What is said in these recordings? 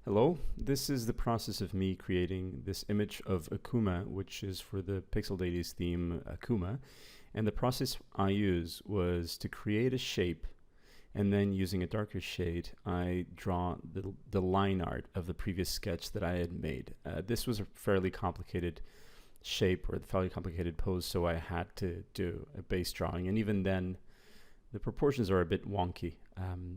Hello, this is the process of me creating this image of Akuma, which is for the Pixel Deities theme Akuma. And the process I used was to create a shape, and then using a darker shade, I draw the line art of the previous sketch that I had made. This was a fairly complicated shape or a fairly complicated pose, so I had to do a base drawing. And even then, the proportions are a bit wonky.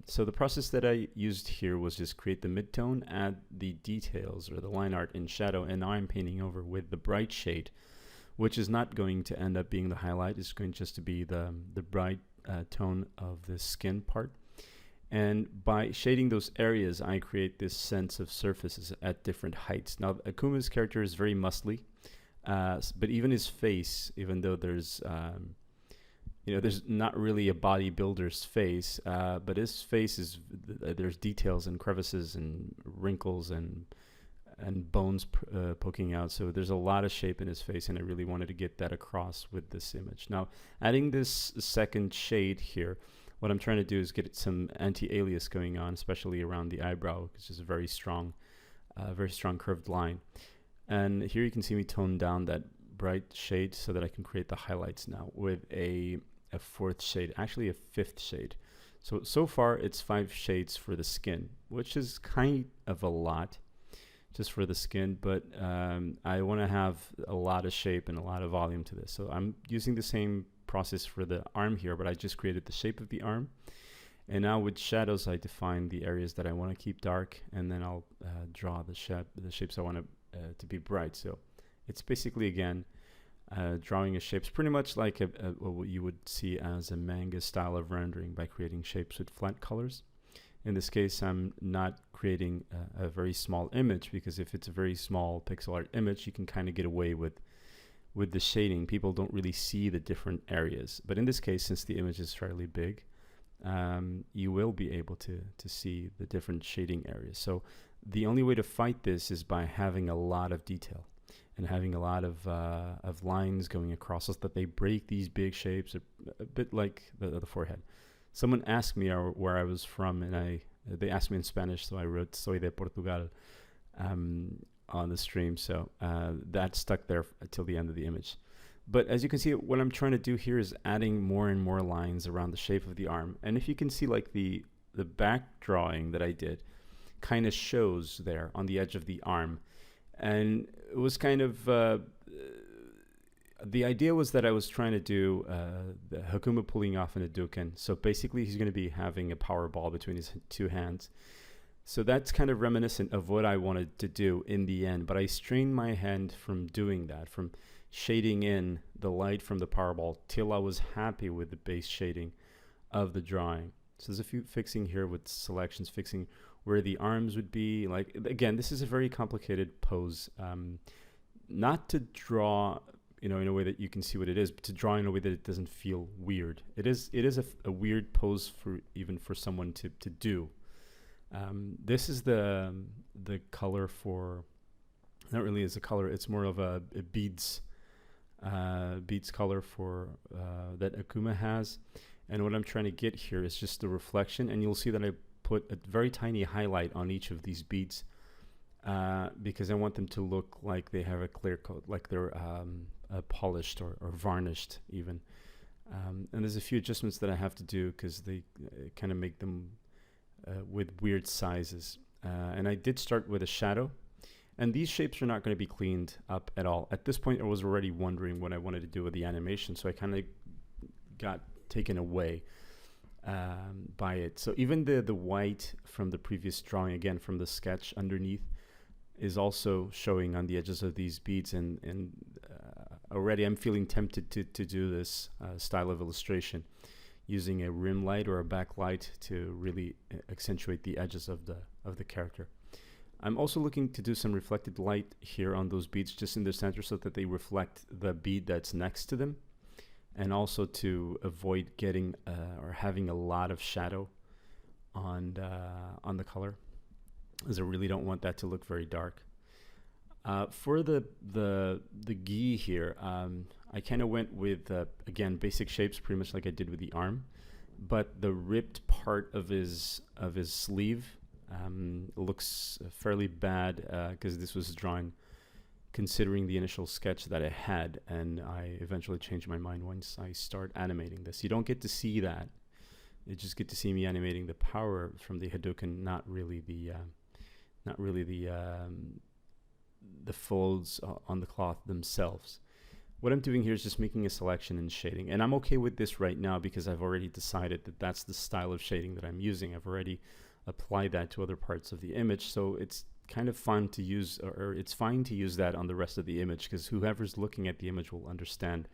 So the process that I used here was just create the midtone, add the details or the line art in shadow, and now I'm painting over with the bright shade, which is not going to end up being the highlight. It's going just to be the bright tone of the skin part. And by shading those areas, I create this sense of surfaces at different heights. Now, Akuma's character is very muscly, but even his face, even though there's there's not really a bodybuilder's face, but his face is, there's details and crevices and wrinkles and bones poking out. So there's a lot of shape in his face, and I really wanted to get that across with this image. Now, adding this second shade here, what I'm trying to do is get some anti-alias going on, especially around the eyebrow, which is a very strong curved line. And here you can see me tone down that bright shade so that I can create the highlights now with a fourth shade, actually a fifth shade. So far it's 5 shades for the skin, which is kind of a lot just for the skin, but I want to have a lot of shape and a lot of volume to this. So I'm using the same process for the arm here, but I just created the shape of the arm. And now with shadows, I define the areas that I want to keep dark, and then I'll draw the shapes I want to be bright. So it's basically, again, drawing a shape. It's pretty much like what you would see as a manga style of rendering by creating shapes with flat colors. In this case, I'm not creating a very small image, because if it's a very small pixel art image, you can kind of get away with the shading. People don't really see the different areas. But in this case, since the image is fairly big, you will be able to see the different shading areas. So the only way to fight this is by having a lot of detail and having a lot of lines going across, so that they break these big shapes, a bit like the forehead. Someone asked me where I was from, and they asked me in Spanish, so I wrote "Soy de Portugal" on the stream. So that stuck there till the end of the image. But as you can see, what I'm trying to do here is adding more and more lines around the shape of the arm. And if you can see, like the back drawing that I did kind of shows there on the edge of the arm. And it was kind of, the idea was that I was trying to do the Akuma pulling off an hadoken. So basically he's going to be having a power ball between his 2 hands. So that's kind of reminiscent of what I wanted to do in the end. But I strained my hand from doing that, from shading in the light from the power ball, till I was happy with the base shading of the drawing. So there's a few fixing here with selections, fixing where the arms would be. Like, again, this is a very complicated pose. Not to draw, in a way that you can see what it is, but to draw in a way that it doesn't feel weird. It is a weird pose even for someone to do. This is the color for, not really as a color, it's more of a beads color for that Akuma has. And what I'm trying to get here is just the reflection, and you'll see that I put a very tiny highlight on each of these beads because I want them to look like they have a clear coat, like they're polished or varnished even. And there's a few adjustments that I have to do because they kind of make them with weird sizes. And I did start with a shadow, and these shapes are not going to be cleaned up at all. At this point, I was already wondering what I wanted to do with the animation, so I kind of got taken away by it. So even the white from the previous drawing, again from the sketch underneath, is also showing on the edges of these beads, and already I'm feeling tempted to do this style of illustration using a rim light or a backlight to really accentuate the edges of the character. I'm also looking to do some reflected light here on those beads just in the center, so that they reflect the bead that's next to them, and also to avoid getting or having a lot of shadow on the color, as I really don't want that to look very dark. For the gi here, I kind of went with again basic shapes, pretty much like I did with the arm, but the ripped part of his sleeve Looks fairly bad because this was drawn considering the initial sketch that I had, and I eventually changed my mind once I start animating this. You don't get to see that. You just get to see me animating the power from the hadoken, not really the folds on the cloth themselves. What I'm doing here is just making a selection and shading, and I'm okay with this right now because I've already decided that that's the style of shading that I'm using. I've already applied that to other parts of the image, so it's kind of fun to use, or it's fine to use that on the rest of the image, because whoever's looking at the image will understand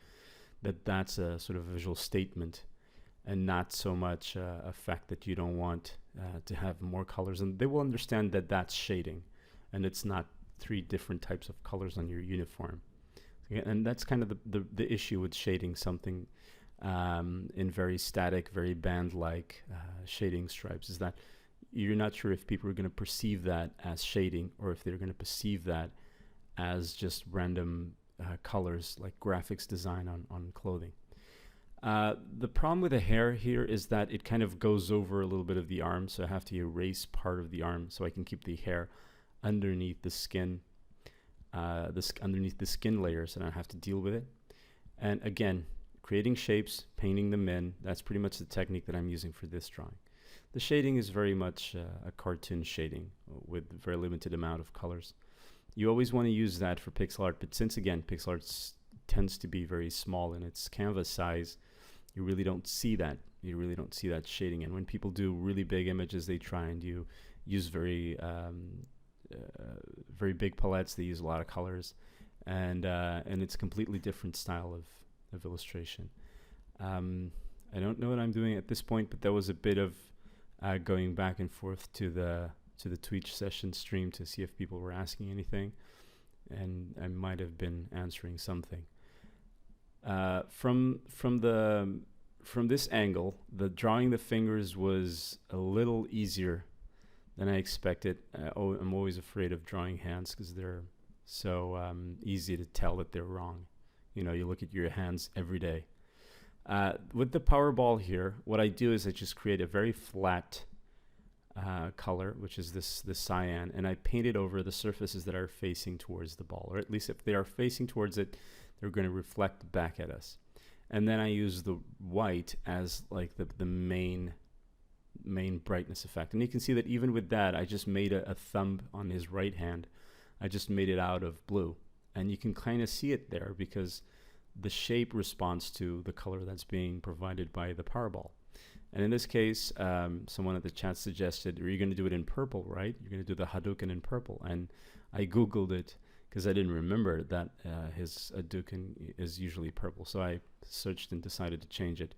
that that's a sort of visual statement and not so much a fact that you don't want to have more colors, and they will understand that that's shading and it's not 3 different types of colors on your uniform. And that's kind of the issue with shading something in very static, very band-like shading stripes, is that you're not sure if people are going to perceive that as shading or if they're going to perceive that as just random colors like graphics design on clothing. The problem with the hair here is that it kind of goes over a little bit of the arm, so I have to erase part of the arm so I can keep the hair underneath the skin, underneath the skin layers, and I have to deal with it. And again, creating shapes, painting them in, that's pretty much the technique that I'm using for this drawing. The shading is very much a cartoon shading with very limited amount of colors. You always want to use that for pixel art, but since again, pixel art tends to be very small in its canvas size, you really don't see that. You really don't see that shading. And when people do really big images, they try and use very big palettes. They use a lot of colors, and it's a completely different style of illustration. I don't know what I'm doing at this point, but there was a bit of going back and forth to the Twitch session stream to see if people were asking anything, and I might have been answering something. From this angle, the drawing the fingers was a little easier than I expected. I'm always afraid of drawing hands because they're so easy to tell that they're wrong. You know, you look at your hands every day. With the power ball here, what I do is I just create a very flat color, which is this cyan, and I paint it over the surfaces that are facing towards the ball, or at least if they are facing towards it, they're going to reflect back at us. And then I use the white as like the main brightness effect. And you can see that even with that, I just made a thumb on his right hand. I just made it out of blue, and you can kind of see it there because the shape responds to the color that's being provided by the Powerball. And in this case, someone at the chat suggested, are you going to do it in purple, right? You're going to do the hadoken in purple. And I Googled it because I didn't remember that his hadoken is usually purple. So I searched and decided to change it.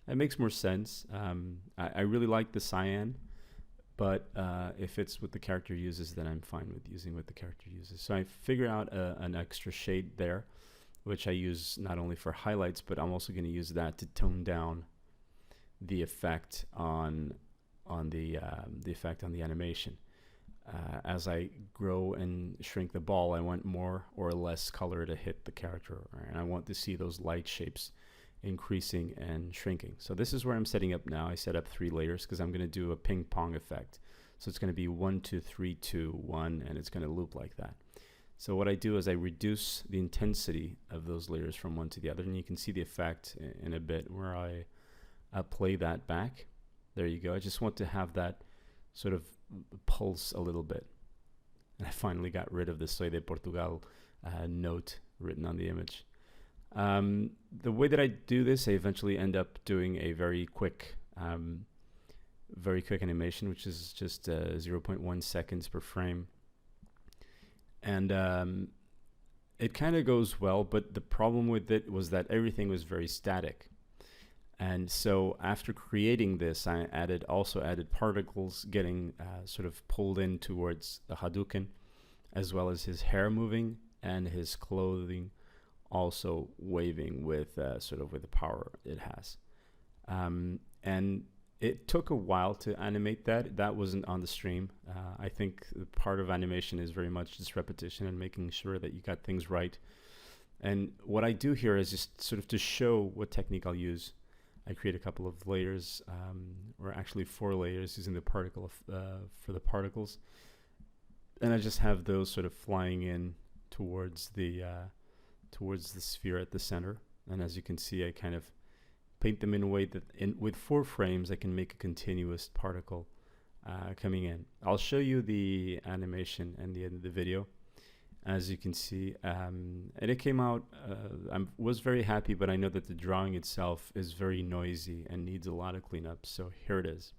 It makes more sense. I really like the cyan, but if it's what the character uses, then I'm fine with using what the character uses. So I figure out an extra shade there, which I use not only for highlights, but I'm also going to use that to tone down the effect on the effect on the animation. As I grow and shrink the ball, I want more or less color to hit the character, and I want to see those light shapes increasing and shrinking. So this is where I'm setting up now. I set up 3 layers because I'm going to do a ping pong effect. So it's going to be 1, 2, 3, 2, 1, and it's going to loop like that. So what I do is I reduce the intensity of those layers from one to the other, and you can see the effect in a bit where I play that back. There you go. I just want to have that sort of pulse a little bit. And I finally got rid of the Soy de Portugal note written on the image. The way that I do this, I eventually end up doing a very quick animation, which is just 0.1 seconds per frame. And it kind of goes well, but the problem with it was that everything was very static. And so after creating this, I also added particles getting sort of pulled in towards the hadoken, as well as his hair moving and his clothing also waving with sort of with the power it has. And it took a while to animate that. That wasn't on the stream. I think the part of animation is very much just repetition and making sure that you got things right. And what I do here is just sort of to show what technique I'll use. I create a couple of layers, or actually 4 layers using the particle for the particles, and I just have those sort of flying in towards the sphere at the center. And as you can see, I kind of paint them in a way that with 4 frames I can make a continuous particle coming in. I'll show you the animation at the end of the video. As you can see, and it came out, I was very happy, but I know that the drawing itself is very noisy and needs a lot of cleanup, so here it is.